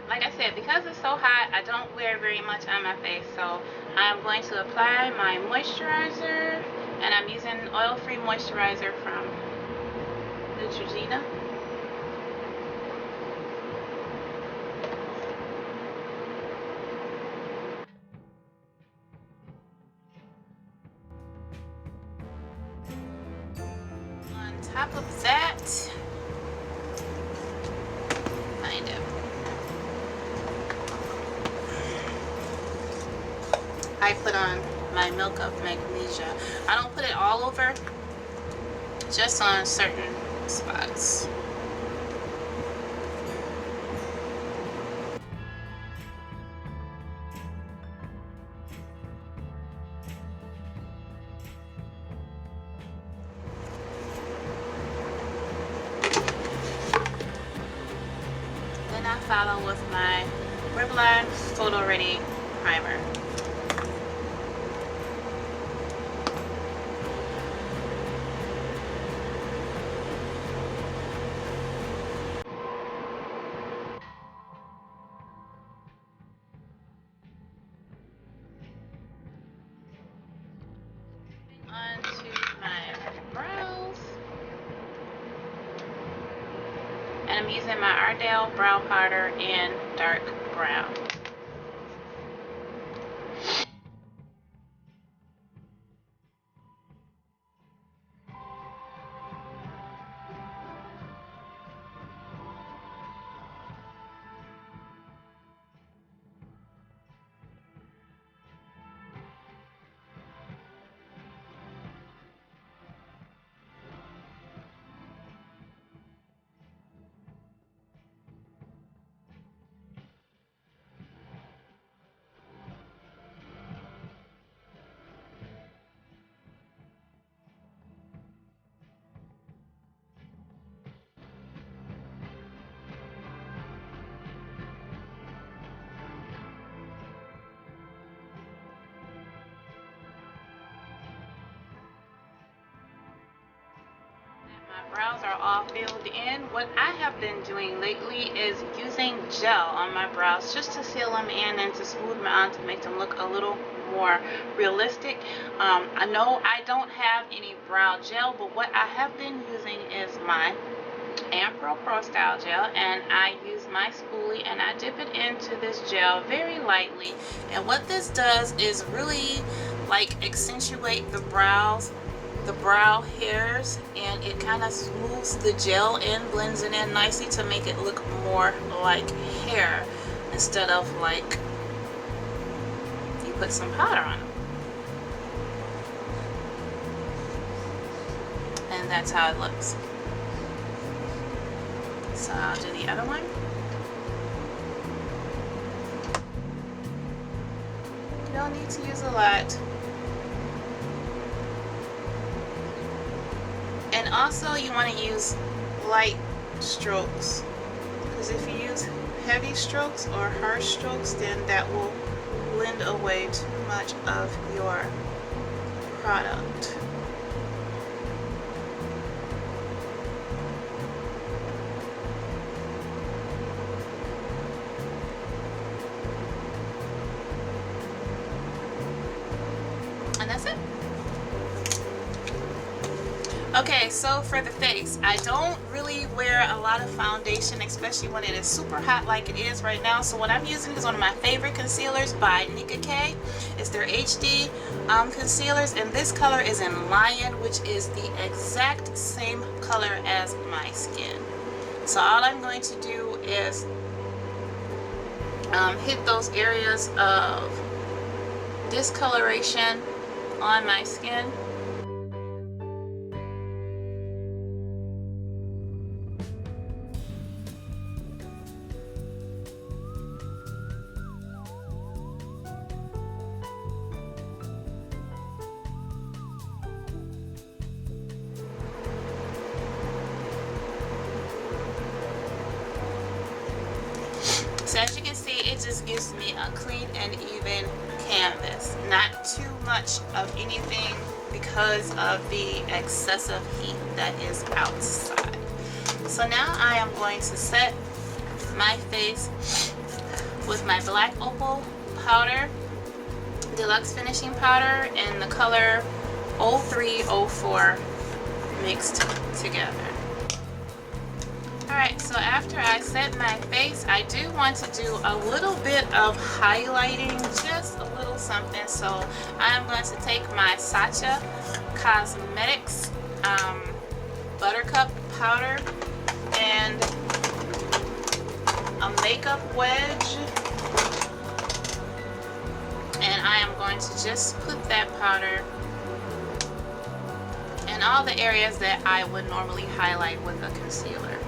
like I said, because it's so hot, I don't wear very much on my face. So I'm going to apply my moisturizer, and I'm using oil-free moisturizer from Neutrogena. On top of that, kind of, I put on my milk of magnesia. I don't put it all over, just on certain spots. Then I follow with my Revlon Photo Ready Primer. Onto my brows, and I'm using my Ardell brow powder in dark brown. My brows are all filled in. What I have been doing lately is using gel on my brows just to seal them in and to smooth them out, to make them look a little more realistic. I know I don't have any brow gel, but what I have been using is my Pro Style gel, and I use my spoolie and I dip it into this gel very lightly, and what this does is really like accentuate the brow hairs, and it kind of smooths the gel in, blends it in nicely to make it look more like hair instead of like you put some powder on them. And that's how it looks. So I'll do the other one. You don't need to use a lot. And also you want to use light strokes, because if you use heavy strokes or harsh strokes, then that will blend away too much of your product. And that's it. Okay, so for the face, I don't really wear a lot of foundation, especially when it is super hot like it is right now. So what I'm using is one of my favorite concealers by Nika K. It's their HD concealers, and this color is in Lion, which is the exact same color as my skin. So all I'm going to do is hit those areas of discoloration on my skin. So as you can see, it just gives me a clean and even canvas. Not too much of anything because of the excessive heat that is outside. So now I am going to set my face with my black opal powder, deluxe finishing powder, and the color 0304 mixed together. Alright, so after I set my face, I do want to do a little bit of highlighting, just a little something. So I'm going to take my Sacha Cosmetics Buttercup powder and a makeup wedge, and I am going to just put that powder in all the areas that I would normally highlight with a concealer.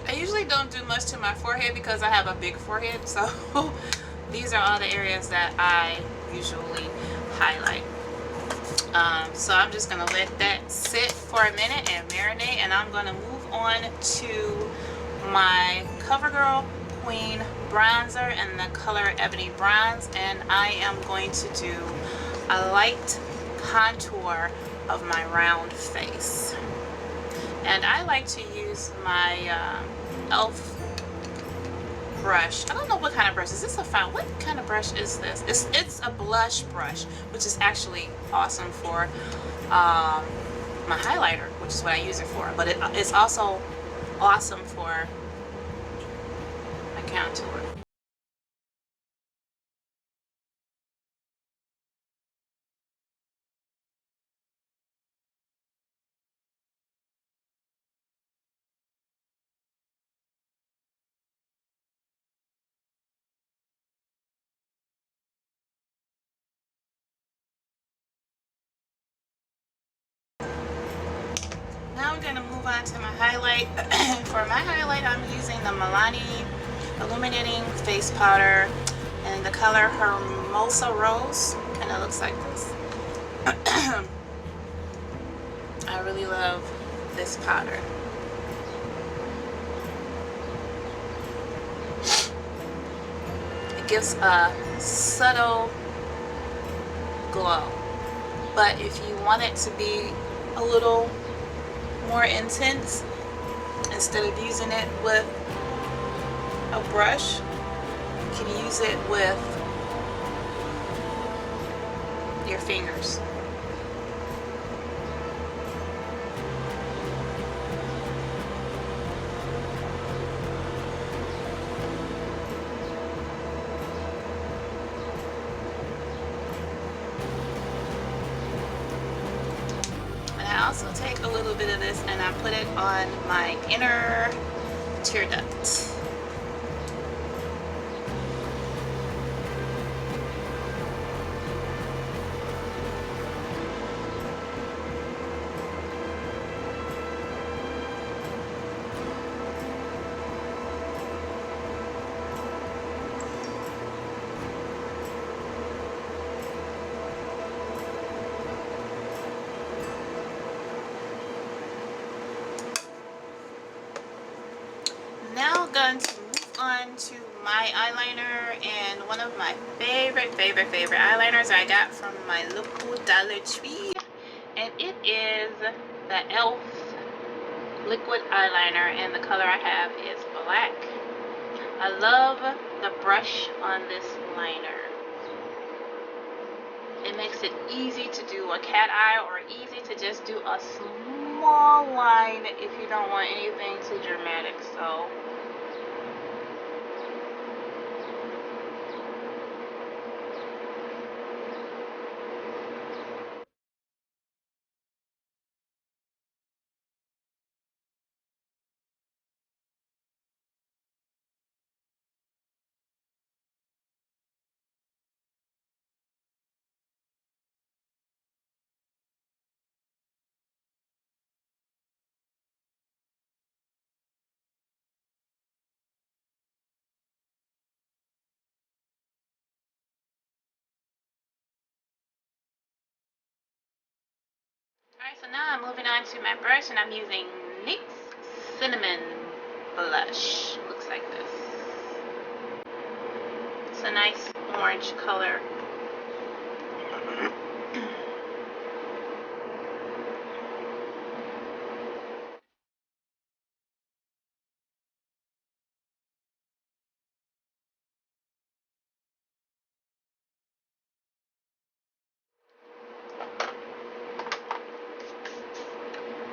I usually don't do much to my forehead because I have a big forehead, so these are all the areas that I usually highlight. So I'm just going to let that sit for a minute and marinate, and I'm going to move on to my CoverGirl Queen bronzer in the color Ebony Bronze, and I am going to do a light contour of my round face. And I like to use my e.l.f. brush. I don't know what kind of brush. Is this a fine? What kind of brush is this? It's a blush brush, which is actually awesome for my highlighter, which is what I use it for. But it's also awesome for my contour. Now we're going to move on to my highlight. For my highlight, I'm using the Milani Illuminating Face Powder in the color Hermosa Rose, and it looks like this. I really love this powder. It gives a subtle glow, but if you want it to be a little more intense, instead of using it with a brush, you can use it with your fingers. I also take a little bit of this and I put it on my inner tear duct. Now I'm going to move on to my eyeliner, and one of my favorite eyeliners I got from my local Dollar Tree, and it is the e.l.f. liquid eyeliner, and the color I have is black. I love the brush on this liner. It makes it easy to do a cat eye or easy to just do a small line if you don't want anything too dramatic. So Alright, so now I'm moving on to my brush and I'm using NYX Cinnamon Blush. Looks like this. It's a nice orange color.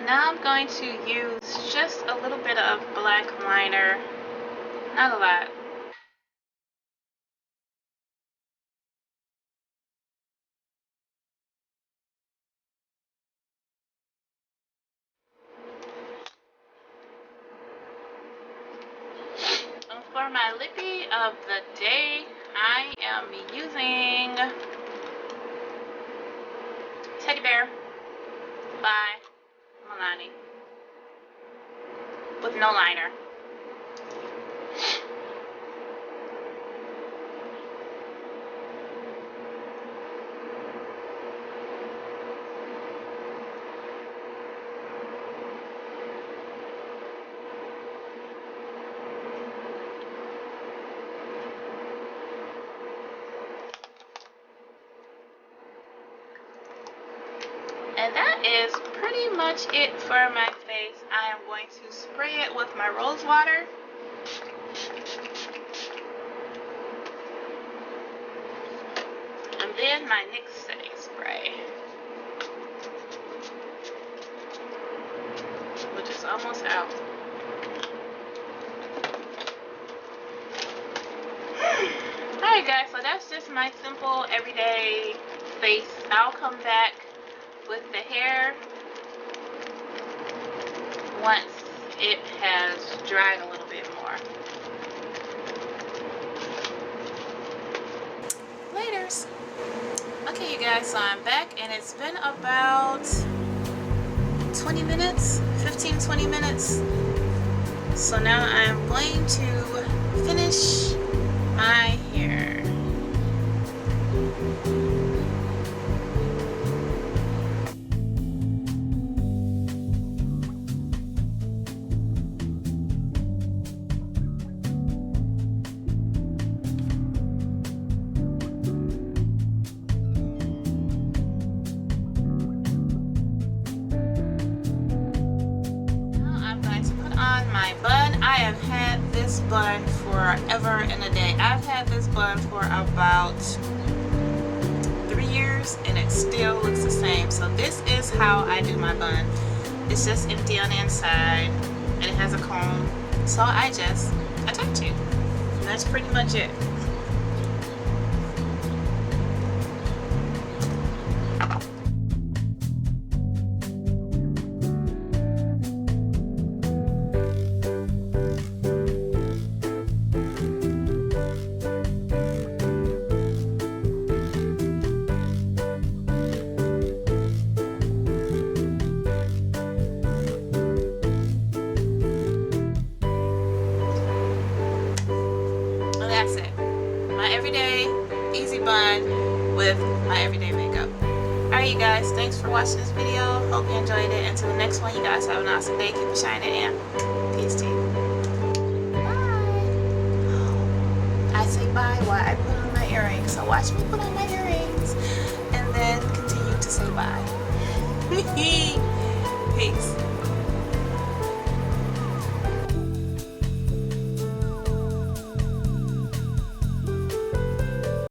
Now I'm going to use just a little bit of black liner, not a lot. And for my lippy of the day, I am using Teddy Bear by Milani with no liner. And that is pretty much it for my face. I am going to spray it with my rose water. And then my NYX setting spray, which is almost out. Alright guys, so that's just my simple everyday face. I'll come back with the hair once it has dried a little bit more. Laters. Okay you guys, so I'm back and it's been about 20 minutes, 15-20 minutes. So now I'm going to finish my hair. I have had this bun forever and a day. I've had this bun for about 3 years and it still looks the same. So this is how I do my bun. It's just empty on the inside and it has a comb. So I just attach it. And that's pretty much it. That's it. My everyday easy bun with my everyday makeup. Alright you guys, thanks for watching this video. Hope you enjoyed it. Until the next one, you guys have an awesome day. Keep it shining and peace to you. Bye. I say bye while I put on my earrings. So watch me put on my earrings and then continue to say bye. Peace.